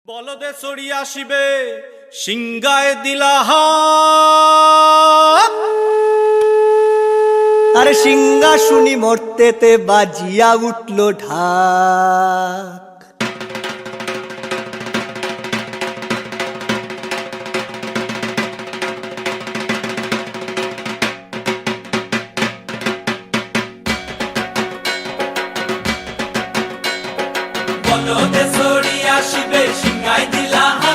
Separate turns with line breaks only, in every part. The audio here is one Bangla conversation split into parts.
বলদে চড়ি আসিবে সিংগায় দিলাহা।
আরে সিংহা শুনি মর্তেতে বাজিয়া উঠল ঢাক।
বলদে চড়ি আসিবে সিংগায় দিলাহা,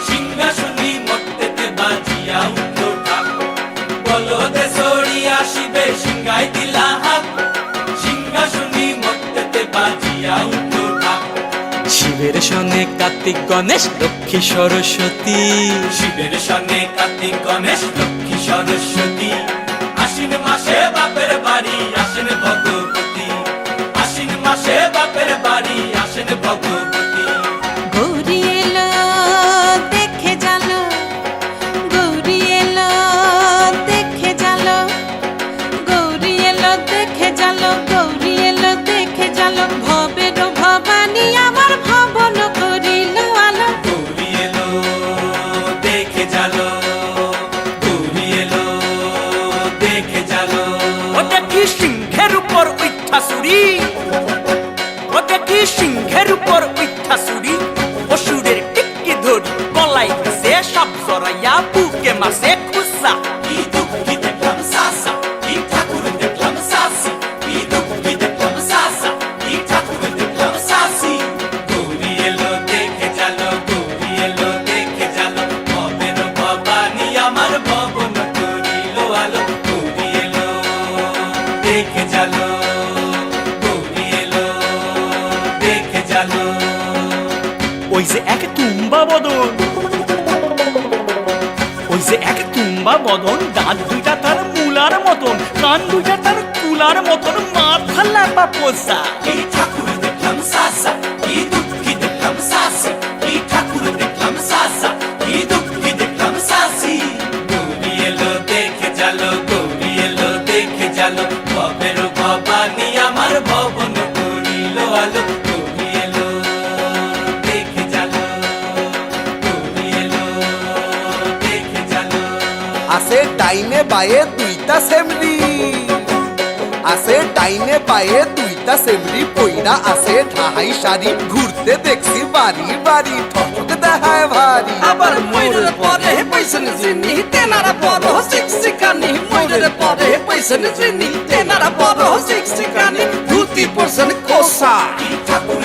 সিংহা শুনি মর্তেতে বাজিয়া উঠল ঢাক। বলদে চড়ি আসিবে সিংগায় দিলাহা, সিংহা শুনি মর্তেতে বাজিয়া উঠল ঢাক।
শিবের সনে কার্তিক গণেশ লক্ষ্মী সরস্বতী,
শিবের সনে কার্তিক গণেশ লক্ষ্মী সরস্বতী। আশ্বিন মাসে বাপের বাড়ি আসেন ভগবতী, আশ্বিন মাসে বাপের বাড়ি আসেন ভগবতী।
গৌরী এলো দেখে জালো, গৌরী এলো দেখে জালো, গৌরী এলো দেখে জালো, গৌরী এলো দেখে জালো। ভবের ভবানী আমার ভবন করিল আলো।
গৌরী এলো দেখে জালো, গৌরী এলো দেখে জালো।
ও দেখি সিংহের উপর উঠা চুরি, ও দেখি সিংহের উপর উঠা চুরি। অসুরের টিক্কি ধরি গলাই গেছে সব জড়াইয়া বুকে মাসে খুসা।
কি দুঃখী দেখলাম সাসা, কি ঠাকুর দেখলাম সাসি, কি দুঃখী দেখলাম সাসা, কি ঠাকুর দেখলাম সাসি। গৌরী এলো দেখে জালো, গৌরী এলো দেখে জালো। ভবের ভবানী আমার ভবন করিল আলো। গৌরী এলো দেখে জালো, গৌরী এলো দেখে জালো।
ওই যে এক তুম্বা বদন, ওই যে এক তুম্বা বদন, দাঁত দুইটা তার মূলার মতন, কান দুইটা তার কুলার মতন, মাথা লাপা পোষা।
কি ঠাকুর দেখলাম সাসা, কি দুঃখী দেখলাম সাসি, কি ঠাকুর দেখলাম সাসা, কি দুঃখী দেখলাম সাসি। গৌরী এলো দেখে জালো, গৌরী এলো দেখে জালো। ভবের ভবানী আমার ভবন করিল আলো। গৌরী এলো দেখে জালো, গৌরী এলো দেখে জালো।
আছে ডাইনে বায়ে দুইটা সেমরি, আছে ডাইনে বায়ে দুইটা সেমরি। পইরা আছে ঢাহাই শাড়ি, ঘুরতে দেখছি বাড়ি বাড়ি, ঠক দেখায় ভারী।
আবার ময়ূরের পরে পয়সন জিনি তেনারা বড় শিক্ষিকানি, ময়ূরের পরে পয়সন জিনি তেনারা বড় শিক্ষিকানি। ধুতি পরছেন কোসা,
কি ঠাকুর